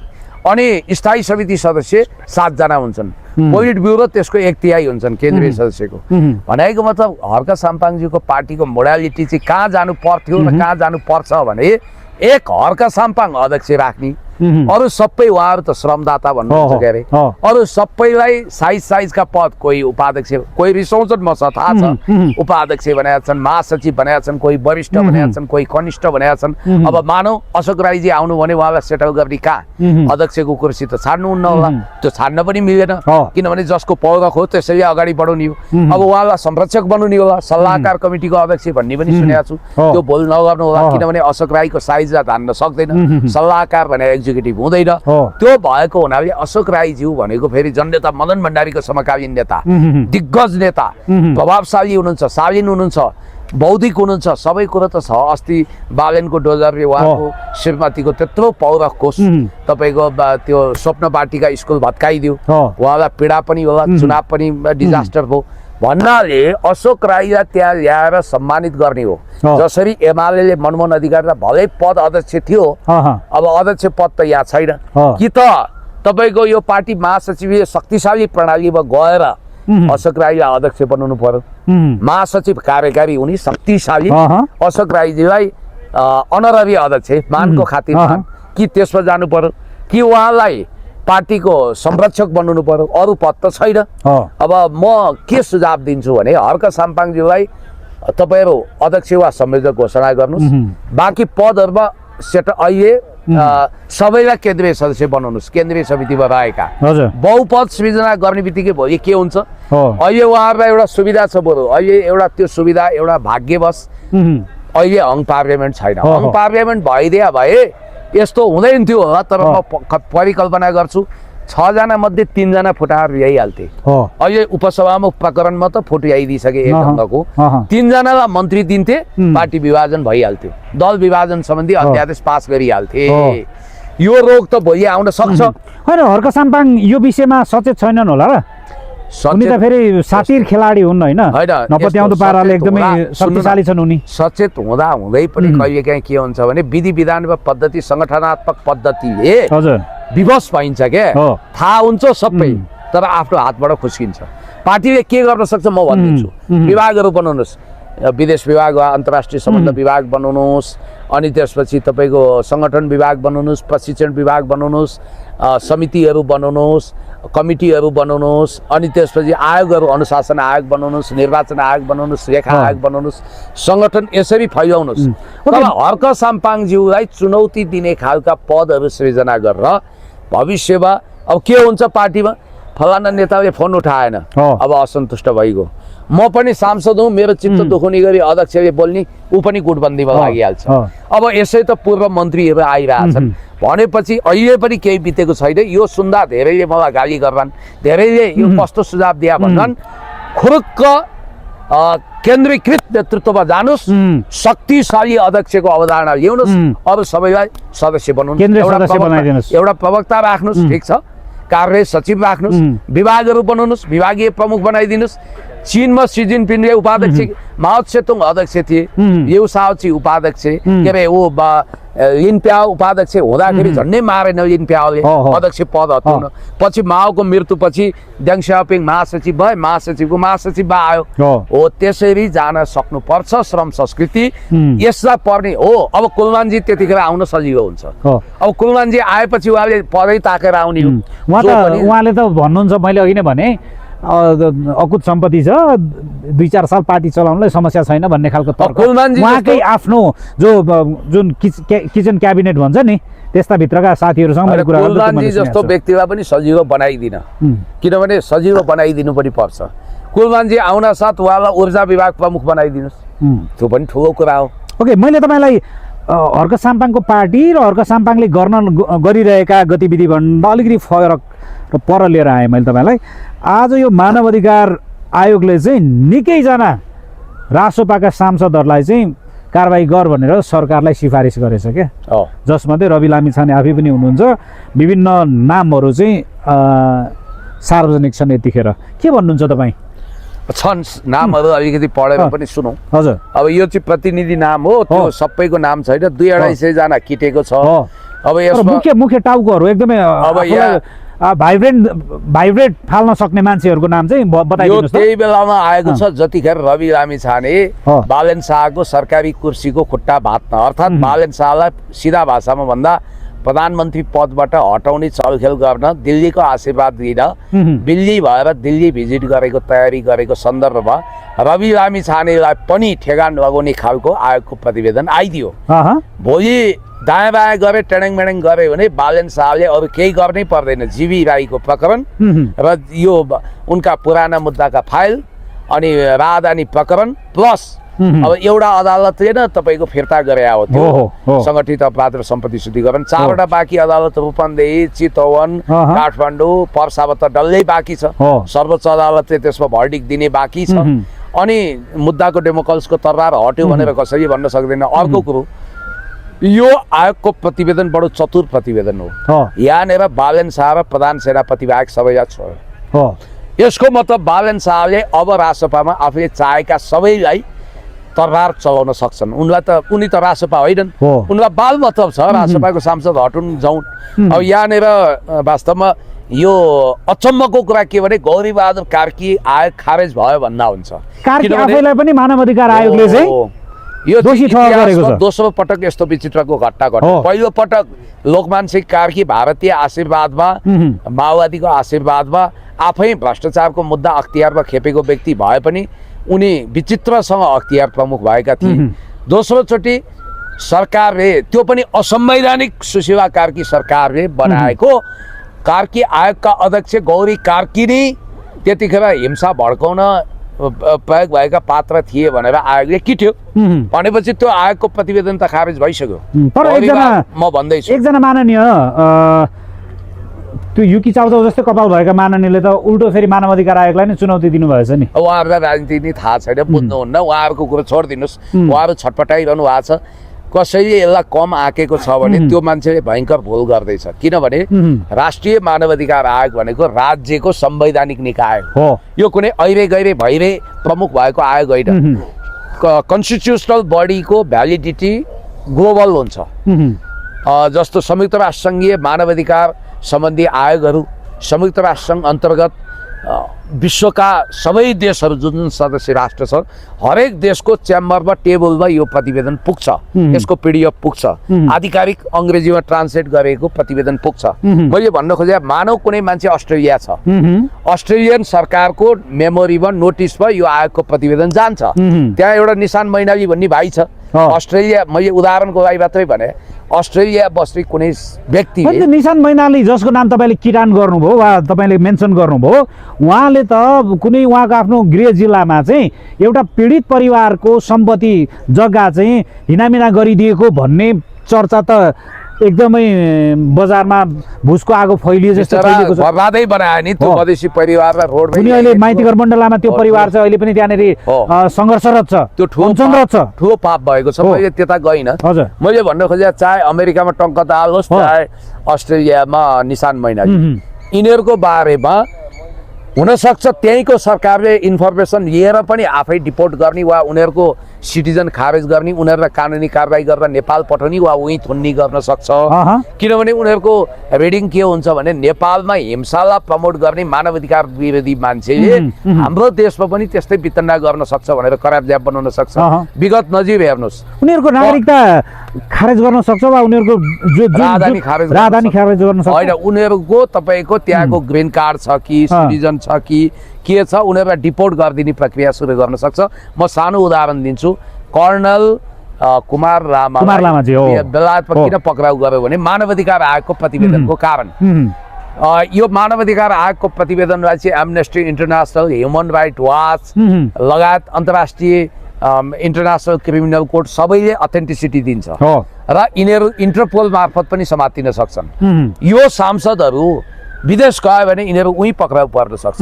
S2: अनि स्थायी समिति सदस्य 7 जना हुन्छन्। पोलिट ब्युरो त्यसको 1/3 हुन्छन् केन्द्रीय सदस्यको। भनेको मतलब हर्क साम्पाङजीको पार्टीको मोडालिटी चाहिँ कहाँ जानु पर्थ्यो र कहाँ जानु पर्छ भने एक हर्क साम्पाङ अध्यक्ष राख्ने, अरू सबै उहाँहरू त श्रमदाता भन्नुहुन्छ के अरे, अरू सबैलाई साइजका पद, कोही उपाध्यक्ष, कोही रिसाउँछन् मसँग थाहा छ, उपाध्यक्ष बनाएका छन्, महासचिव बनाएका छन्, कोही वरिष्ठ बनाएका छन्, कोही कनिष्ठ बनाएका छन्। अब मानौ अशोक राईजी आउनु भने उहाँलाई सेटल गर्ने कहाँ? अध्यक्षको कुर्सी त छाड्नुहुन्न होला, त्यो छाड्न पनि मिलेन, किनभने जसको पौरख हो त्यसैले अगाडि बढाउने हो। अब उहाँलाई संरक्षक बनाउने होला, सल्लाहकार कमिटीको अध्यक्ष भन्ने पनि सुनेको छु, त्यो भुल नगर्नु होला, किनभने अशोक राईको साइजलाई धान्न सक्दैन, सल्लाहकार भने एक्जिक्युटिभ हुँदैन। त्यो भएको हुनाले अशोक राईज्यू भनेको फेरि जननेता मदन भण्डारीको समकालीन नेता, दिग्गज नेता, प्रभावशाली हुनुहुन्छ, शालीन हुनुहुन्छ, बौद्धिक हुनुहुन्छ, सबै कुरो त छ। अस्ति बालेनको डोजरले उहाँको श्रीमतीको त्यत्रो पौरखको तपाईँको त्यो स्वप्न पार्टीका स्कुल भत्काइदियो, उहाँलाई पीडा पनि होला, चुनाव पनि डिजास्टर भयो भन्नाले अशोक राईलाई त्यहाँ ल्याएर सम्मानित गर्ने हो। जसरी एमाले मनमोहन अधिकारीलाई भलै पद अध्यक्ष थियो, अब अध्यक्ष पद त यहाँ छैन, कि त तपाईँको यो पार्टी महासचिवीय शक्तिशाली प्रणालीमा गएर अशोक राईलाई अध्यक्ष बनाउनु पर्यो, महासचिव कार्यकारी हुने शक्तिशाली अशोक राईजीलाई अनररी अध्यक्ष मानको खातिरमा, कि त्यसमा जानु पर्यो, कि उहाँलाई पार्टीको संरक्षक बनाउनु पर्यो, अरू पद त छैन। अब म के सुझाव दिन्छु भने हर्क साम्पाङज्यूलाई तपाईँहरू अध्यक्ष वा संयोजक घोषणा गर्नुहोस्, बाँकी पदहरूमा अहिले सबैलाई केन्द्रीय सदस्य बनाउनुहोस्, केन्द्रीय समितिमा रहेका। बहुपद सृजना गर्ने बित्तिकै भोलि के हुन्छ? अहिले उहाँहरूलाई एउटा सुविधा छ बरु अहिले एउटा त्यो सुविधा एउटा भाग्यवश अहिले हङ पार्लियामेन्ट छैन। हङ पार्लियामेन्ट भइदिए भए यस्तो हुँदैन थियो होला। तर म परिकल्पना गर्छु 6 जना मध्ये 3 जना फुटाएर ल्याइहाल्थे। अहिले उपसभामुख प्रकरणमा त फुटाइदिइसके एक ढङ्गको 3 जनालाई मन्त्री दिन्थे, पार्टी विभाजन भइहाल्थ्यो, दल विभाजन सम्बन्धी अध्यादेश पास गरिहाल्थे। यो रोग त भोलि आउन सक्छ।
S1: होइन, हर्क साम्पाङ यो विषयमा सचेत छैनन् होला र? उनी त फेरि सातिर खेलाडी हुन् होइन, नपत्याउँदो पाराले एकदमै शक्तिशाली छन् उनी।
S2: सचेत हुँदा हुँदै पनि कहिलेकाहीँ के हुन्छ भने विधि विधान र पद्धति सङ्गठनात्मक पद्धतिले विवश भइन्छ क्या, थाहा हुन्छ सबै, तर आफ्नो हातबाट खुस्किन्छ। पार्टीले के गर्न सक्छ म भनिदिन्छु। विभागहरू बनाउनुहोस्, विदेश विभाग वा अन्तर्राष्ट्रिय सम्बन्ध विभाग बनाउनुहोस्, अनि त्यसपछि तपाईँको सङ्गठन विभाग बनाउनुहोस्, प्रशिक्षण विभाग बनाउनुहोस्, समितिहरू बनाउनुहोस्, कमिटीहरू बनाउनुहोस्, अनि त्यसपछि आयोगहरू, अनुशासन आयोग बनाउनुहोस्, निर्वाचन आयोग बनाउनुहोस्, रेखा आयोग बनाउनुहोस्, सङ्गठन यसरी फैलाउनुहोस्। तर हर्क साम्पाङज्यूलाई चुनौती दिने खालका पदहरू सृजना गरेर भविष्यमा अब के हुन्छ पार्टीमा, फलाना नेताले फोन उठाएन, अब असन्तुष्ट भइगयो, म पनि सांसद हुँ, मेरो चित्त दुखाउने गरी अध्यक्षले बोल्ने, ऊ पनि गुटबन्दीमा लागिहाल्छ। अब यसै त पूर्व मन्त्रीहरू आइरहेछन् भनेपछि अहिले पनि केही बितेको छैन। यो सुन्दा धेरैले मलाई गाली गर्छन्, धेरैले यो कस्तो सुझाव दिया भन्छन्, खुरुक्क केन्द्रीकृत नेतृत्वमा जानुस्, शक्तिशाली अध्यक्षको अवधारणा ल्याउनुहोस्, अब सबैलाई सदस्य बनाउनुहोस्, एउटा प्रवक्ता राख्नुहोस्, ठिक छ, कार्य सचिव राख्नुहोस्, विभागहरू बनाउनुहोस्, विभागीय प्रमुख बनाइदिनुहोस्। चीनमा सी जिनपिङले उपाध्यक्ष, माओ त्से-तुङ अध्यक्ष थिए, लिउ साओची उपाध्यक्ष, के अरे वो लिनप्याओ उपाध्यक्ष हुँदाखेरि झन्डै मारेन लिनप्याओले अध्यक्ष पद हटाउन। पछि माओको मृत्युपछि ड्याङ स्याओपिङ महासचिव भए, महासचिवको महासचिव आयो। हो त्यसरी जान सक्नुपर्छ श्रम संस्कृति, यसलाई पर्ने हो। अब कुलमानजी त्यतिखेर आउन सजिलो हुन्छ। अब कुलमानजी आएपछि उहाँले परै ताकेर आउने हो।
S1: उहाँले त भन्नुहुन्छ, मैले अघि नै भने अकुत सम्पत्ति छ, 2-4 साल पार्टी चलाउनलाई समस्या छैन भन्ने खालको तर्क उहाँकै आफ्नो जुन किचन क्याबिनेट भन्छ नि त्यस्ता भित्रका साथीहरूसँग मैले कुरा गर्छु।
S2: कुलमानजी जस्तो व्यक्तिलाई पनि सजिलो बनाइदिन, किनभने सजिलो बनाइदिनु पनि पर्छ। कुलमानजी आउन साथ उहाँलाई ऊर्जा विभाग प्रमुख बनाइदिनुहोस्, त्यो पनि ठुलो कुरा हो।
S1: ओके, मैले तपाईँलाई हर्क साम्पाङको पार्टी र हर्क साम्पाङले गरिरहेका गतिविधि भन्दा अलिकति फरक र पर लिएर आएँ मैले तपाईँलाई। आज यो मानव अधिकार आयोगले चाहिँ निकैजना रासोपाका सांसदहरूलाई चाहिँ कारबाही गर भनेर सरकारलाई सिफारिस गरेछ क्या, जसमध्ये रवि लामिछाने आफै पनि हुनुहुन्छ। विभिन्न नामहरू चाहिँ सार्वजनिक छन्। यतिखेर के भन्नुहुन्छ तपाईँ?
S2: छन् नामहरू, अलिकति पढेर पनि सुनौँ।
S1: हजुर,
S2: अब यो चाहिँ प्रतिनिधि नाम हो, त्यो सबैको नाम छैन, 200-250 जना किटेको छ। अब यसमा
S1: मुख्य टाउकोहरू एकदमै अब भाइब्रेट फाल्न सक्ने मान्छेहरूको नाम चाहिँ बताइदिनुहोस्।
S2: त्यही बेलामा आएको छ जतिखेर रवि लामिछाने बालेन शाहको सरकारी कुर्सीको खुट्टा भात्न, अर्थात् बालेन शाहलाई सिधा भाषामा भन्दा प्रधानमन्त्री पदबाट हटाउने चलखेल गर्न दिल्लीको आशीर्वाद लिन दिल्ली भएर दिल्ली भिजिट गरेको तयारी गरेको सन्दर्भमा रवि लामिछानेलाई पनि ठेगान लगाउने खालको आयोगको प्रतिवेदन आइदियो। भोलि दायाँ बायाँ गरे, टेडेङ मेडेङ गरे भने बालेन शाहले अरू केही गर्नै पर्दैन। जीवी राईको प्रकरण र यो उनका पुराना मुद्दाका फाइल अनि राहदानी प्रकरण प्लस अब एउटा अदालतले न तपाईँको फिर्ता गरे हो त्यो सङ्गठित अपराध र सम्पत्ति शुद्धिकरण। 4वटा बाँकी अदालत रूपन्देही, चितवन, काठमाडौँ, पर्सामा त डल्लै बाँकी छ। सर्वोच्च अदालतले त्यसमा भर्डिक्ट दिने बाँकी छ। अनि मुद्दाको डेमोकल्सको तरबार हट्यो भनेर कसरी भन्न सक्दैन। अर्को कुरो, यो आयोगको प्रतिवेदन बडो चतुर प्रतिवेदन हो। यहाँनिर बालेन शाह र प्रधान सेनापति बाहेक सबैलाई छोड्यो। यसको मतलब बालेन शाहले अब रासपामा आफूले चाहेका सबैलाई तरबार चलाउन सक्छन्। उनी त रासपा होइनन्, उनलाई बाल मतलब छ रासपाको सांसद हटुन् जाउन्। अब यहाँनिर वास्तवमा यो अचम्मको कुरा के भने गौरीबहादुर कार्की आयोग खारेज भयो भन्दा हुन्छ।
S1: कार्की आफैलाई पनि मानव अधिकार आयोगले चाहिँ
S2: यो दोस्रो पटक यस्तो विचित्रको घटना घट्यो। पहिलो पटक लोकमान सिंह कार्की भारतीय आशीर्वादमा, माओवादीको आशीर्वादमा आफै भ्रष्टाचारको मुद्दा अख्तियारमा खेपेको व्यक्ति भए पनि उनी विचित्रसँग अख्तियार प्रमुख भएका थिए। दोस्रोचोटि सरकारले, त्यो पनि असंवैधानिक सुशीला कार्की सरकारले बनाएको कार्की आयोगका अध्यक्ष गौरी कार्की नै त्यतिखेर हिंसा भड्काउन प्रयोग भएका पात्र थिए भनेर आयोगले किट्यो भनेपछि त्यो आयोगको प्रतिवेदन त खारेज भइसक्यो।
S1: तर एकजना
S2: म भन्दैछु
S1: एकजना माननीय त्यो युकी चाउचाउ जस्तै कपाल भएका माननीयले त उल्टो फेरि मानव अधिकार आयोगलाई नै चुनौती दिनुभएछ नि।
S2: उहाँहरूलाई राजनीति नै थाहा छैन, बुझ्नुहुन्न। उहाँहरूको कुरो छोडिदिनुहोस्, उहाँहरू छटपटाइरहनु भएको छ। कसैले यसलाई कम आँकेको छ भने त्यो मान्छेले भयङ्कर भुल गर्दैछ, किनभने राष्ट्रिय मानवाधिकार आयोग भनेको राज्यको संवैधानिक निकाय
S1: हो।
S2: यो कुनै अहिले गहिरे भइरे प्रमुख भएको आयोग होइन। कन्स्टिट्युसनल बडीको भ्यालिडिटी ग्लोबल हुन्छ। जस्तो संयुक्त राष्ट्र सङ्घीय मानवाधिकार सम्बन्धी आयोगहरू संयुक्त राष्ट्र सङ्घ अन्तर्गत विश्वका सबै देशहरू जुन जुन सदस्य राष्ट्र छन् हरेक देशको च्याम्बरमा टेबलमा यो प्रतिवेदन पुग्छ, यसको पिडिएफ पुग्छ, आधिकारिक अङ्ग्रेजीमा ट्रान्सलेट गरेको प्रतिवेदन पुग्छ। मैले भन्न खोजेँ मानव कुनै मान्छे अस्ट्रेलिया छ, अस्ट्रेलियन सरकारको मेमोरीमा नोटिसमा यो आयोगको प्रतिवेदन जान्छ। त्यहाँ एउटा निशान मैनाली भन्ने भाइ छ अस्ट्रेलिया, मैले उदाहरणको लागि मात्रै भने अस्ट्रेलिया बस्ने कुनै व्यक्तिले
S1: निशान मैनाली जसको नाम तपाईँले किटान गर्नुभयो वा तपाईँले मेन्सन गर्नुभयो, उहाँले त कुनै उहाँको आफ्नो गृह जिल्लामा चाहिँ एउटा पीडित परिवारको सम्पत्ति जग्गा चाहिँ हिनामिना गरिदिएको भन्ने चर्चा त एकदमै बजारमा भुसको आगो फैलियो जस्तो फैलिएको छ।
S2: बर्बादै बनायो नि त्यो मधेसी परिवारलाई रोड।
S1: उनी अहिले माइतीघर मण्डलामा त्यो परिवार चाहिँ अहिले पनि त्यहाँनिर सङ्घर्षरत छ,
S2: त्यो ठुलो पाप भएको छ। मैले त्यता गइनँ।
S1: हजुर,
S2: मैले भन्न खोजेँ चाहे अमेरिकामा टङ्क दाल होस् चाहे अस्ट्रेलियामा निशान मैनाली, यिनीहरूको बारेमा हुनसक्छ त्यहीँको सरकारले इन्फर्मेसन लिएर पनि आफै डिपोर्ट गर्ने वा उनीहरूको सिटिजन खारेज गर्ने, उनीहरूलाई कानुनी कारबाही गरेर नेपाल पठाउने वा उहीँ थुन्नी गर्न सक्छ। किनभने उनीहरूको रिडिङ के हुन्छ भने नेपालमा हिंसालाई प्रमोट गर्ने मानवाधिकार विरोधी मान्छेले हाम्रो देशमा पनि त्यस्तै वितन्डा गर्न सक्छ भनेर करार ज्याप बनाउन सक्छ। विगत नजिब हेर्नुहोस्,
S1: उनीहरूको नागरिकता खारेज गर्न सक्छ वा उनीहरूको
S2: राजधानी खारेज
S1: गर्न सक्छ
S2: होइन। उनीहरूको तपाईँको त्यहाँको ग्रिन कार्ड छ कि सिटिजन छ कि के छ, उनीहरूलाई डिपोर्ट गरिदिने प्रक्रिया सुरु गर्न सक्छ। म सानो उदाहरण दिन्छु। कर्नल कुमार लामा बेलायतमा किन पक्राउ गर्यो भने मानवाधिकार आयोगको प्रतिवेदनको कारण। यो मानवाधिकार आयोगको प्रतिवेदनलाई चाहिँ amnesty international, human right watch लगायत अन्तर्राष्ट्रिय इन्टरनेसनल क्रिमिनल कोर्ट सबैले अथेन्टिसिटी दिन्छ र यिनीहरू इन्टरपोल मार्फत पनि समातिन सक्छन्। यो सांसदहरू विदेश गयो भने यिनीहरू उहीँ पक्राउ पर्न सक्छ।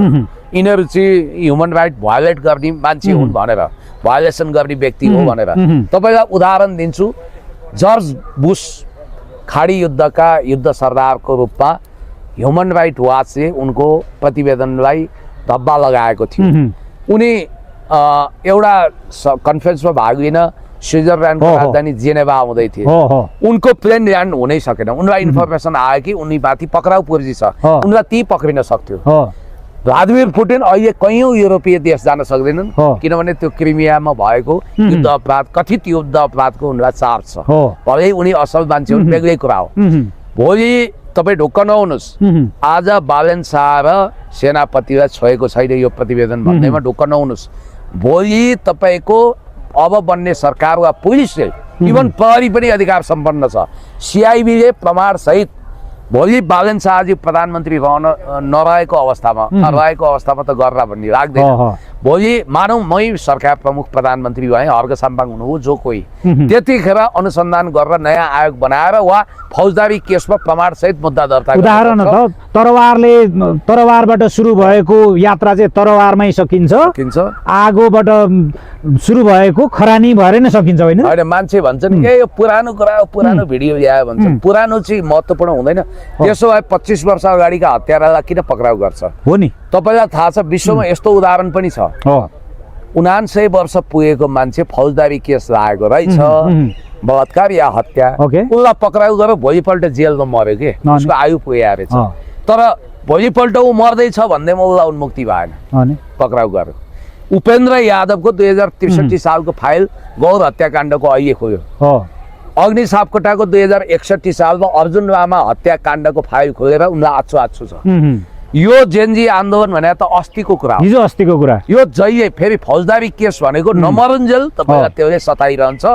S2: यिनीहरू चाहिँ ह्युमन राइट भायोलेट गर्ने मान्छे हुन् भनेर, भायोलेसन गर्ने व्यक्ति हो भनेर। तपाईँलाई उदाहरण दिन्छु, जर्ज बुश खाडी युद्धका युद्ध सरदारको रूपमा ह्युमन राइट वाचले उनको प्रतिवेदनको धब्बा लगाएको थियो। उनी एउटा कन्फरेन्समा भाग लिन स्विजरल्यान्डको राजधानी जेनेभा आउँदै थिए। उनको प्लेन ल्यान्ड हुनै सकेन। उनलाई इन्फर्मेसन आयो कि उनी माथि पक्राउ पूर्जी छ, उनलाई ती पक्रिन सक्थ्यो। भ्लादिमिर पुटिन अहिले कैयौँ युरोपीय देश जान सक्दैनन् किनभने त्यो क्रिमियामा भएको युद्ध अपराध, कथित युद्ध अपराधको उनलाई चार्ज छ। भलै उनी असल मान्छे हुन्, बेग्लै कुरा हो। भोलि तपाईँ ढुक्क नहुनुहोस्, आज बालेन शाह र सेनापतिलाई छोएको छैन यो प्रतिवेदन भन्दैमा ढुक्क नहुनुहोस्। भोलि तपाईँको अब बन्ने सरकार वा पुलिसले, इभन प्रहरी पनि अधिकार सम्पन्न छ, सिआइबीले प्रमाणसहित भोलि बालेन शाहजी प्रधानमन्त्री नरहेको अवस्थामा त गर्ला भन्ने लाग्दैन। भोलि मानौ मै सरकार प्रमुख प्रधानमन्त्री भएँ, हर्क साम्पाङ हुनुभयो जो कोही, त्यतिखेर अनुसन्धान गरेर नयाँ आयोग बनाएर वा फौजदारी केसमा प्रमाणसहित मुद्दा दर्ता।
S1: उदाहरण तरवारबाट सुरु भएको यात्रा चाहिँ तरवारमै सकिन्छ, आगोबाट सुरु भएको खरानी भएर नै सकिन्छ होइन?
S2: होइन, मान्छे भन्छन् ए यो पुरानो कुरा हो, पुरानो भिडियो ल्यायो भन्छन्। पुरानो चाहिँ महत्त्वपूर्ण हुँदैन। त्यसो भए 25 वर्ष अगाडिका हत्यारालाई किन पक्राउ गर्छ? हो नि, तपाईँलाई थाहा छ विश्वमा यस्तो उदाहरण पनि छ। 79 वर्ष पुगेको मान्छे फौजदारी केस लागेको रहेछ, बलात्कार या हत्या, उसलाई पक्राउ गरेर भोलिपल्ट जेलमा मर्यो के, उसको आयु पुगेको रहेछ। तर भोलिपल्ट ऊ मर्दैछ भन्दैमा उसलाई उन्मुक्ति भएन, पक्राउ गर्यो। उपेन्द्र यादवको 2063 सालको फाइल गौर हत्याकाण्डको अहिले खोल्यो। अग्नि सापकोटाको 2061 सालमा अर्जुन लामा हत्याकाण्डको फाइल खोलेर उनलाई आछु छ। यो जेनजी आन्दोलन भने त अस्तिको कुरा हो।
S1: हिजो अस्तिको कुरा
S2: यो जहिले फेरि फौजदारी केस भनेको नमरुन्जेल तपाईँलाई त्यसले सताइरहन्छ।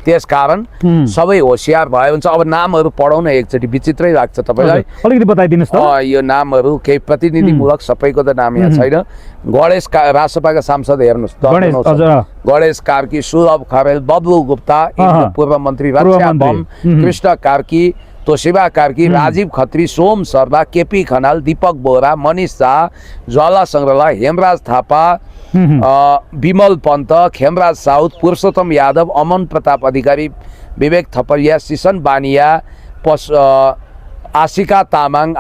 S2: त्यसकारण सबै होसियार भयो भने अब नामहरू पढाउन एकचोटि विचित्रै लाग्छ तपाईँलाई।
S1: अलिकति बताइदिनुहोस् त।
S2: यो नामहरू केही प्रतिनिधिमूलक सबैको त नाम यहाँ छैन। गणेश रासपाका सांसद हेर्नुहोस्, गणेश कार्की, सुलभ खरेल, बब्लु गुप्ता, पूर्व मन्त्री रक्षा बम, कृष्ण कार्की, तोशिबा कार्की, राजीव खत्री, सोम शर्मा, केपी खनाल, दीपक बोहरा, मनिष शाह, ज्वाला सङ्ग्रला, हेमराज थापा, विमल पन्त, खेमराज साउद, पुरुषोत्तम यादव, अमन प्रताप अधिकारी, विवेक थपलिया, सिसन बानिया, आशिका तामाङ,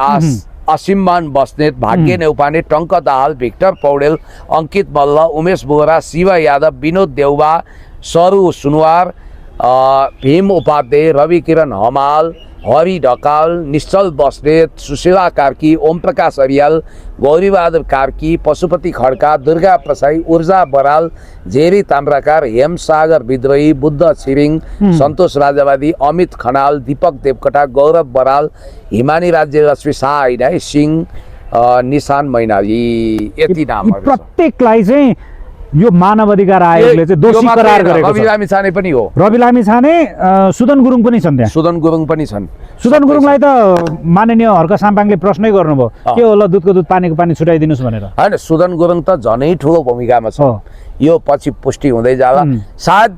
S2: असिममान बस्नेत, भाग्य नेउपाने, टङ्क दाहाल, भिक्टर पौडेल, अङ्कित मल्ल, उमेश बोहरा, शिव यादव, विनोद देउवा, सरू सुनवार, भीम उपाध्याय, रवि किरण हमाल, हरि ढकाल, निश्चल बस्नेत, सुशीला कार्की, ओम प्रकाश अरियाल, गौरीबहादुर कार्की, पशुपति खड्का, दुर्गा प्रसाई, ऊर्जा बराल, झेरी ताम्राकार, हेमसागर विद्रोही, बुद्ध छिरिङ, सन्तोष राजावादी, अमित खनाल, दीपक देवकोटा, गौरव बराल, हिमानी राज्य लक्ष्मी शाह, हिडाई सिंह, निशान मैनाली, यति नामहरू।
S1: प्रत्येकलाई चाहिँ यो मानव अधिकार आयोगले चाहिँ दोषी करार गरेको छ।
S2: रवि लामिछाने पनि हो।
S1: रवि लामिछाने, सुदन गुरुङ पनि छन् त्यहाँ।
S2: सुदन गुरुङ पनि छन्।
S1: सुदन गुरुङलाई त माननीय हर्क साम्पाङले प्रश्नै गर्नुभयो, के होला दुधको दुध पानीको पानी छुटाइदिनुहोस् भनेर।
S2: होइन, सुदन गुरुङ त झनै ठुलो भूमिकामा छ। यो पछि पुष्टि हुँदै जाला। सायद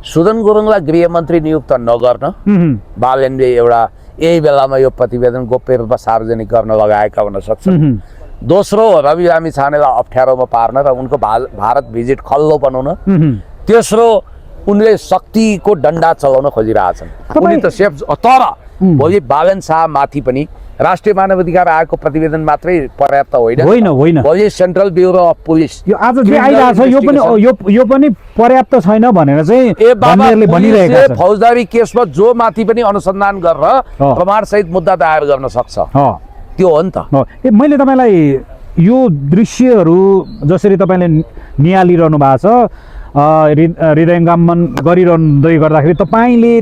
S2: सुदन गुरुङलाई गृहमन्त्री नियुक्त नगर्न बालेनले एउटा यही बेलामा यो प्रतिवेदन गोप्य रूपमा सार्वजनिक गर्न लगाएका हुन सक्छन्। दोस्रो, रवि लामिछानेलाई अप्ठ्यारोमा पार्न र उनको भारत भिजिट खल्लो बनाउन। तेस्रो, उनले शक्तिको डन्डा चलाउन खोजिरहेछन्। उनी त सेफ। तर भोलि बालन शाह माथि पनि राष्ट्रिय मानवाधिकार आयोगको प्रतिवेदन मात्रै पर्याप्त होइन। भोलि सेन्ट्रल ब्युरो अफ पुलिस
S1: यो आज जे आइरहेछ यो पनि पर्याप्त छैन भनेर चाहिँ भनिरहेका छन्।
S2: फौजदारी केसमा जो माथि पनि अनुसन्धान गरेर प्रमाणसहित मुद्दा दायर गर्न सक्छ। त्यो हो नि त।
S1: मैले तपाईँलाई यो दृश्यहरू जसरी तपाईँले निहालिरहनु भएको छ, हृदयङ्गमन गरिरहँदै गर्दाखेरि तपाईँले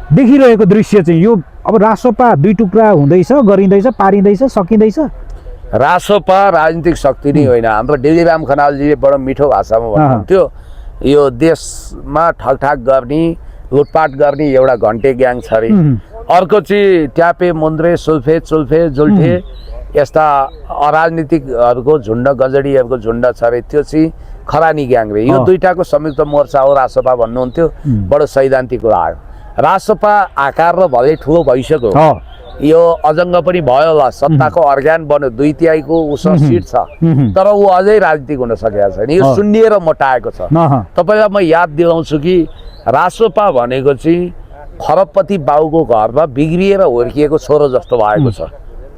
S1: देखिरहेको दृश्य चाहिँ यो अब रासोपा दुई टुक्रा हुँदैछ, गरिँदैछ, पारिँदैछ, सकिँदैछ।
S2: रासोपा राजनीतिक शक्ति नै होइन। हाम्रो डेलीराम खनालजीले बडो मिठो भाषामा भन्नुहुन्थ्यो, यो देशमा ठगठाक गर्ने, लुटपाट गर्ने एउटा घन्टे ग्याङ छ अरे। अर्को चाहिँ ट्यापे, मुन्द्रे, सुल्फे, चुल्फे, जुल्ठे यस्ता अराजनीतिकहरूको झुन्ड, गजडीहरूको झुन्ड छ अरे। त्यो चाहिँ खरानी ग्याङ रे। यो दुईटाको संयुक्त मोर्चा हो रासोपा भन्नुहुन्थ्यो। बडो सैद्धान्तिक कुरा आयो। रासोपा आकार र भले ठुलो भइसक्यो, यो अजङ्ग पनि भयो होला, सत्ताको अर्ग्यान बन्यो, 2/3 उसको सिट छ, तर ऊ अझै राजनीतिक हुन सकेको छैन। यो सुन्निएर मोटाएको छ। तपाईँलाई म याद दिलाउँछु कि रासोपा भनेको चाहिँ खरबपति बाउको घरमा बिग्रिएर हुर्किएको छोरो जस्तो भएको छ।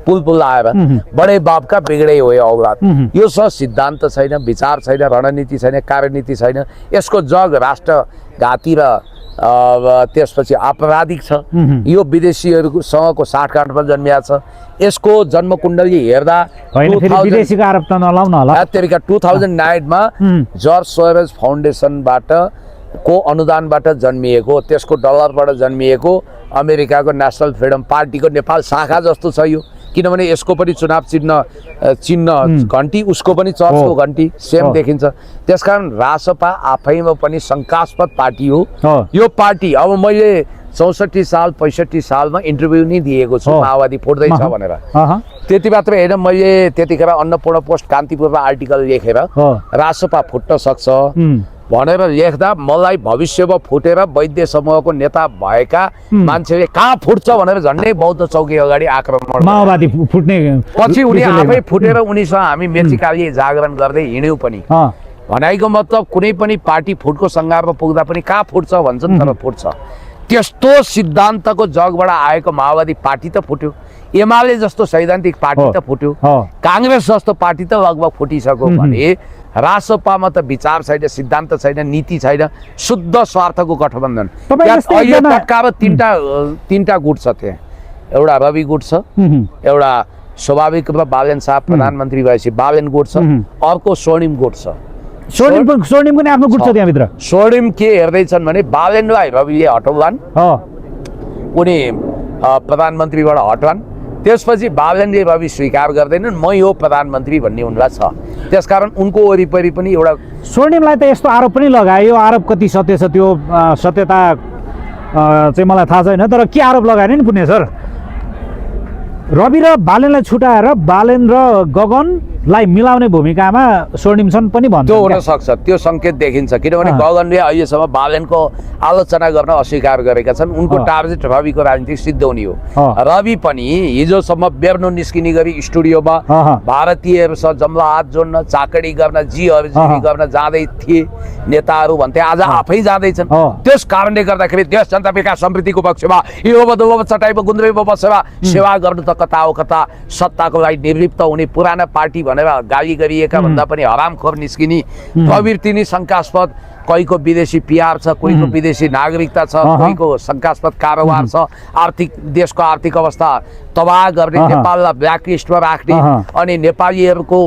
S2: पुल आएर बडे बापका बिगडे हो औलाद। यो सिद्धान्त छैन, विचार छैन, रणनीति छैन, कार्यनीति छैन। यसको जग राष्ट्रघाती र त्यसपछि आपराधिक छ। यो विदेशीहरूसँगको साठगाँठमा जन्मिया छ। यसको जन्मकुण्डली हेर्दा 2009 मा जर्ज सोरोज फाउन्डेसनबाट को अनुदानबाट जन्मिएको, त्यसको डलरबाट जन्मिएको अमेरिकाको नेसनल फ्रिडम पार्टीको नेपाल शाखा जस्तो छ यो। किनभने यसको पनि चुनाव चिन्ह घन्टी, उसको पनि चर्चको घन्टी सेम देखिन्छ। त्यसकारण रासपा आफैमा पनि शङ्कास्पद पार्टी हो। यो पार्टी अब मैले 64 साल 65 सालमा इन्टरभ्यू नै दिएको छु माओवादी फुट्दैछ भनेर। त्यति मात्रै होइन, मैले त्यतिखेर अन्नपूर्ण पोस्ट कान्तिपुरमा आर्टिकल लेखेर रासपा फुट्न सक्छ भनेर लेख्दा मलाई भविष्यमा फुटेर वैद्य समूहको नेता भएका मान्छेले कहाँ फुट्छ भनेर झन्डै बौद्ध चौकी अगाडि आक्रमण,
S1: माओवादी फुट्ने
S2: पछि उनी आफै फुटेर उनीसँग हामी मेचीकाली जागरण गर्दै हिँड्यौँ पनि। भनाइको मतलब कुनै पनि पार्टी फुटको सङ्घारमा पुग्दा पनि कहाँ फुट्छ भन्छन्, तर फुट्छ। त्यस्तो सिद्धान्तको जगबाट आएको माओवादी पार्टी त फुट्यो, एमाले जस्तो सैद्धान्तिक पार्टी त फुट्यो, काङ्ग्रेस जस्तो पार्टी त लगभग फुटिसक्यो भने रासपामा त विचार छैन, सिद्धान्त छैन, नीति छैन, शुद्ध स्वार्थको गठबन्धन। अहिले तत्काल तीनटा गुट छ त्यहाँ। एउटा रवि गुट छ, एउटा स्वाभाविक रूपमा बालेन शाह प्रधानमन्त्री भएपछि बालेन गुट छ, अर्को स्वर्णिम गुट छ।
S1: स्वर्णिम पनि आफ्नो गुट छ त्यहाँभित्र।
S2: स्वर्णिम के हेर्दैछन् भने बालेनलाई रविले हटाउलान्, उनी प्रधानमन्त्रीबाट हटाउन्, त्यसपछि बालेनले रवि स्वीकार गर्दैनन्, मै हो प्रधानमन्त्री भन्ने उनलाई छ। त्यसकारण उनको वरिपरि पनि एउटा
S1: स्वर्णिमलाई त यस्तो आरोप पनि लगायो, आरोप कति सत्य छ त्यो सत्यता चाहिँ मलाई थाहा छैन, तर के आरोप लगाएन नि पुण्य सर, रवि र बालेनलाई छुटाएर बालेन र गगनलाई मिलाउने भूमिकामा स्वर्णिम छन् पनि भन्छ।
S2: त्यो हुन सक्छ, त्यो सङ्केत देखिन्छ, किनभने गगनले अहिलेसम्म बालेनको आलोचना गर्न अस्वीकार गरेका छन्। उनको टार्गेट रविको राजनीतिक सिद्ध्याउने हो। रवि पनि हिजोसम्म बेर्नो निस्किने गरी स्टुडियोमा भारतीयहरूसँग जम्ला हात जोड्न, चाकडी गर्न, जीहरुजी गर्न जाँदै थिए नेताहरू भन्थे, आज आफै जाँदैछन्। त्यस कारणले गर्दाखेरि देश जनता विकास समृद्धिको पक्षमा यो चटाइमा गुन्द्रेमा बसेमा सेवा गर्नु त कता हो कता, सत्ताको लागि निर्लिप्त हुने पुराना पार्टी भनेर गाली गरिएका भन्दा पनि हरामखोर निस्किने प्रवृत्ति नै शङ्कास्पद। कोहीको विदेशी पिआर छ, कोहीको विदेशी नागरिकता छ, कोहीको शङ्कास्पद कारोबार छ, आर्थिक देशको आर्थिक अवस्था तबाह गर्ने, नेपाललाई ब्ल्याकलिस्टमा राख्ने अनि नेपालीहरूको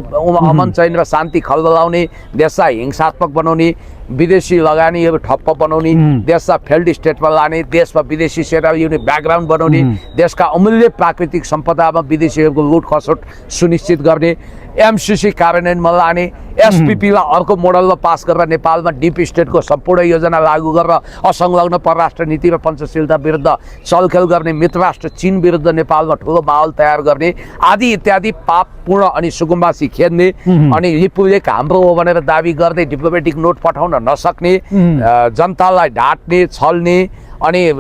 S2: अमन चैन र शान्ति खलबलाउने, देशलाई हिंसात्मक बनाउने, विदेशी लगानीहरू ठप्प बनाउने, देशलाई फेल्ड स्टेटमा लाने, देशमा विदेशी सेवा लिने ब्याकग्राउन्ड बनाउने, देशका अमूल्य प्राकृतिक सम्पदामा विदेशीहरूको लुट खसोट सुनिश्चित गर्ने, एमसिसी कार्यान्वयनमा लाने, एसपिपीलाई अर्को मोडलमा पास गरेर नेपालमा डिप स्टेटको सम्पूर्ण योजना लागू गरेर असंलग्न परराष्ट्र नीति र पञ्चशीलता विरुद्ध चलखेल गर्ने, मित्र राष्ट्र चीन विरुद्ध नेपालमा ठुलो माहौल तयार गर्ने आदि इत्यादि पापपूर्ण अनि सुकुम्बासी खेद्ने अनि रिपब्लिक हाम्रो हो भनेर दाबी गर्दै डिप्लोमेटिक नोट पठाउन नसक्ने, जनतालाई ढाट्ने, छल्ने अनि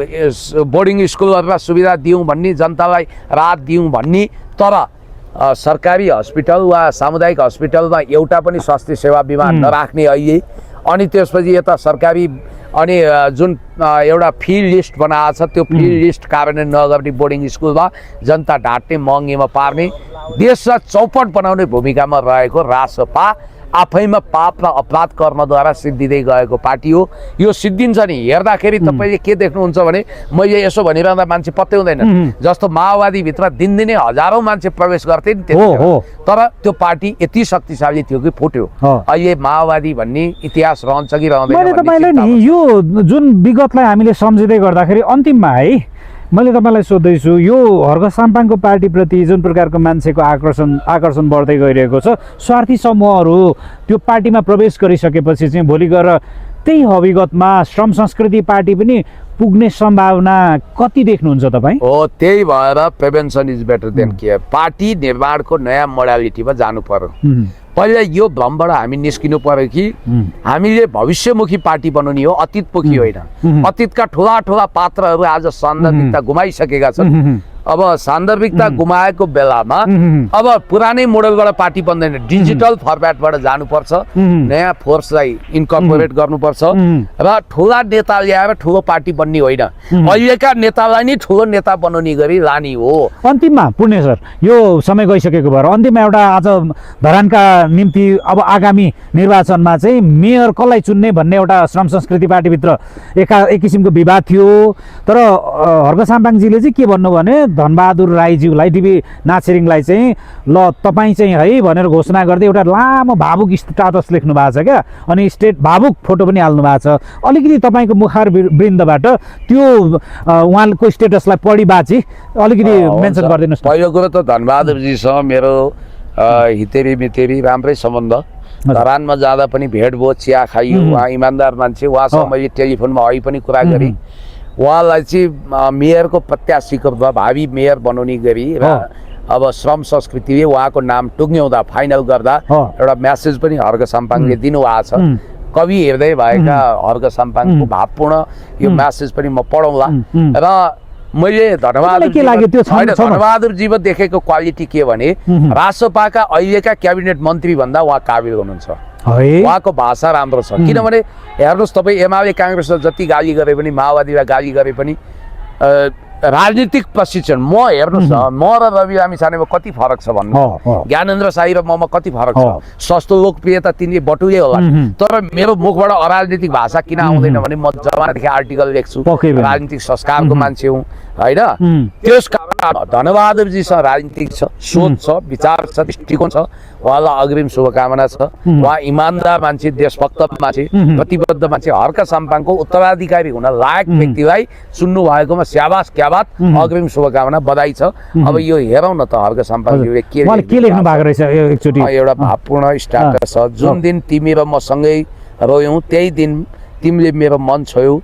S2: बोर्डिङ स्कुलहरूमा सुविधा दिउँ भन्ने, जनतालाई राहत दिउँ भन्ने, तर सरकारी हस्पिटल वा सामुदायिक हस्पिटलमा एउटा पनि स्वास्थ्य सेवा बिमा नराख्ने अहिले, अनि त्यसपछि यता सरकारी अनि जुन एउटा फी लिस्ट बनाएको छ त्यो फी लिस्ट कार्यान्वयन नगर्ने, बोर्डिङ स्कुलमा जनता ढाट्ने, महँगीमा पार्ने, देशलाई चौपट बनाउने भूमिकामा रहेको रासपा आफैमा पाप र अपराध कर्मद्वारा सिद्धिँदै गएको पार्टी हो। यो सिद्धिन्छ नि, हेर्दाखेरि तपाईँले के देख्नुहुन्छ भने मैले यसो भनिरहँदा मान्छे पत्याउँदैन, जस्तो माओवादीभित्र दिनदिनै हजारौँ मान्छे प्रवेश गर्थे नि त्यतिखेर, तर त्यो पार्टी यति शक्तिशाली थियो कि फुट्यो। अहिले माओवादी भन्ने इतिहास रहन्छ कि रहँदैन।
S1: मैले तपाईँलाई नि यो जुन विगतलाई हामीले सम्झिँदै गर्दाखेरि अन्तिममा है मैले तपाईँलाई सोध्दैछु, यो हर्क साम्पाङको पार्टीप्रति जुन प्रकारको मान्छेको आकर्षण बढ्दै गइरहेको छ, स्वार्थी समूहहरू त्यो पार्टीमा प्रवेश गरिसकेपछि चाहिँ भोलि गएर त्यही हविगतमा श्रम संस्कृति पार्टी पनि पुग्ने सम्भावना कति देख्नुहुन्छ तपाईँ?
S2: हो, त्यही भएर prevention is better than care. Party निर्माणको नयाँ मोडालिटीमा जानु पर्यो। पहिला यो भ्रमबाट हामी निस्किनु पर्यो कि हामीले भविष्यमुखी पार्टी बनाउने हो, अतीतमुखी होइन। अतीतका ठुला ठुला पात्रहरू आज सान्दर्भिकता गुमाइसकेका छन्। अब सान्दर्भिकता गुमाएको बेलामा अब पुरानै मोडलबाट पार्टी बन्दैन, डिजिटल फर्मेटबाट जानुपर्छ, नयाँ फोर्सलाई इन्कर्पोरेट गर्नुपर्छ र ठुला नेता ल्याएर ठुलो पार्टी बन्ने होइन, अहिलेका नेतालाई नै ठुलो नेता बनाउने गरी लाने हो।
S1: अन्तिममा पुण्य सर, यो समय गइसकेको भएर अन्तिममा एउटा आज धरानका निम्ति अब आगामी निर्वाचनमा चाहिँ मेयर कसलाई चुन्ने भन्ने एउटा श्रम संस्कृति पार्टीभित्र एक किसिमको विवाद थियो, तर हर्क साम्पाङजीले चाहिँ के भन्नु भने धनबहादुर राईज्यूलाई, डिबी नाछिरिङलाई चाहिँ ल तपाईँ चाहिँ है भनेर घोषणा गर्दै एउटा लामो भावुक स्टाटस लेख्नु भएको छ क्या, अनि भावुक फोटो पनि हाल्नु भएको छ। अलिकति तपाईँको मुखार वृन्दबाट त्यो उहाँको स्टेटसलाई पढी बाची अलिकति मेन्सन गरिदिनुहोस्।
S2: पहिलो कुरो त धनबहादुरजीसँग मेरो हितेरी मितेरी राम्रै सम्बन्ध, धरानमा जाँदा पनि भेट भयो, चिया खाइयो, उहाँ इमान्दार मान्छे, उहाँसँग मैले टेलिफोनमा अहिले पनि कुरा गरेँ। उहाँलाई चाहिँ मेयरको प्रत्याशीको रूपमा भावी मेयर बनाउने गरी र अब श्रम संस्कृतिले उहाँको नाम टुङ्ग्याउँदा फाइनल गर्दा एउटा म्यासेज पनि हर्क साम्पाङले दिनुभएको छ। कवि हेर्दै भएका हर्क साम्पाङको भावपूर्ण यो म्यासेज पनि म पढौँला। र मैले धनबहादुरजीमा देखेको क्वालिटी के भने रासपाका अहिलेका क्याबिनेट मन्त्री भन्दा उहाँ काबिल हुनुहुन्छ। उहाँको भाषा राम्रो छ, किनभने हेर्नुहोस् तपाईँ एमाले काङ्ग्रेसलाई जति गाली गरे पनि, माओवादीलाई गाली गरे पनि राजनीतिक प्रशिक्षण म हेर्नुहोस् न, म र रवि लामिछानेमा कति फरक छ भन्नु, ज्ञानेन्द्र साई र ममा कति फरक छ, सस्तो लोकप्रियता तिनले बटुले होला, तर मेरो मुखबाट अराजनीतिक भाषा किन आउँदैन भने म जमानादेखि आर्टिकल लेख्छु, राजनीतिक संस्कारको मान्छे हुँ होइन, त्यस धनबहादुरजीसँग राजनीतिक छ, सोच छ, विचार छ, दृष्टिकोण छ, उहाँलाई अग्रिम शुभकामना छ। उहाँ इमान्दार मान्छे, देशभक्त मान्छे, प्रतिबद्ध मान्छे, हर्क साम्पाङको उत्तराधिकारी हुन लायक व्यक्तिलाई सुन्नु भएकोमा स्याबास क्याबात, अग्रिम शुभकामना, बधाई छ। अब यो हेरौँ न त हर्क साम्पाङज्यूले के
S1: लेख्नु भएको रहेछ एकचोटि।
S2: एउटा भावपूर्ण स्ट्याटस छ, जुन दिन तिमी र म सँगै रह्यौँ त्यही दिन तिमीले मेरो मन छोयौ,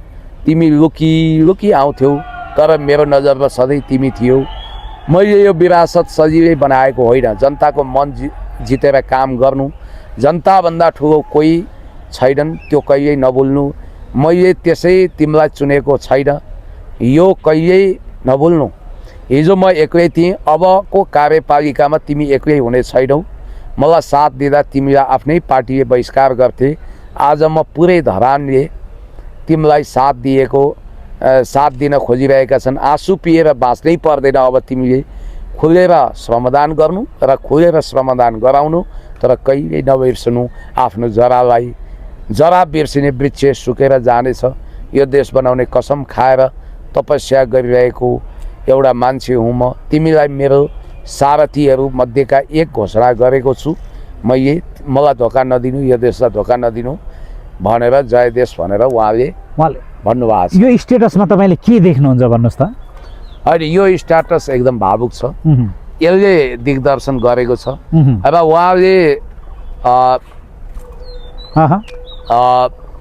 S2: तिमी लुकी लुकी आउँथ्यौ तर मेरो नजरमा सधैँ तिमी थियौ। मैले यो विरासत सजिलै बनाएको होइन, जनताको मन जितेर काम गर्नु, जनताभन्दा ठुलो कोही छैनन् त्यो कहिल्यै नभुल्नु। मैले त्यसै तिमीलाई चुनेको छैन, यो कहिल्यै नभुल्नु। हिजो म एक्लै थिएँ, अबको कार्यपालिकामा तिमी एक्लै हुने छैनौ। मलाई साथ दिँदा तिमीलाई आफ्नै पार्टीले बहिष्कार गर्थे, आज म पुरै धरानले तिमीलाई साथ दिन खोजिरहेका छन्। आँसु पिएर बाँच्नै पर्दैन, अब तिमीले खुलेर श्रमदान गर्नु र खुलेर श्रमदान गराउनु, तर कहिल्यै नबिर्सनु आफ्नो जरालाई। जरा बिर्सिने वृक्ष सुकेर जानेछ। यो देश बनाउने कसम खाएर तपस्या गरिरहेको एउटा मान्छे हुँ म। तिमीलाई मेरो सारथीहरू मध्येका एक घोषणा गरेको छु, मलाई धोका नदिनु, यो देशलाई धोका नदिनु भनेर जय देश भनेर उहाँले भन्नुभएको छ।
S1: यो स्टेटसमा तपाईँले के देख्नुहुन्छ भन्नुहोस् त?
S2: होइन, यो स्ट्याटस एकदम भावुक छ, यसले दिग्दर्शन गरेको छ। अब उहाँले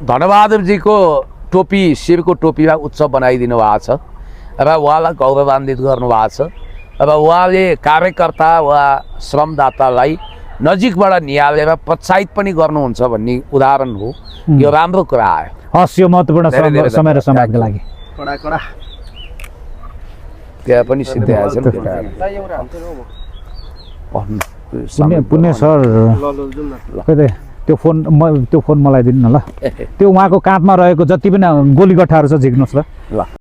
S2: धनबहादुरजीको टोपी, शिरको टोपीलाई उच्च बनाइदिनु भएको छ र उहाँलाई गौरवान्वित गर्नुभएको छ। अब उहाँले कार्यकर्ता वा श्रमदातालाई नजिकबाट निहालेर प्रोत्साहित पनि गर्नुहुन्छ भन्ने उदाहरण हो। यो राम्रो कुरा आयो।
S1: हस्, यो महत्त्वपूर्ण समय र समाजको लागि
S2: त्यहाँ पनि सिद्ध्याएछ
S1: पुण्य सर। त्यो फोन मलाई दिनु न ल। त्यो उहाँको काँधमा रहेको जति पनि गोलीगट्ठाहरू छ झिक्नुहोस् ल।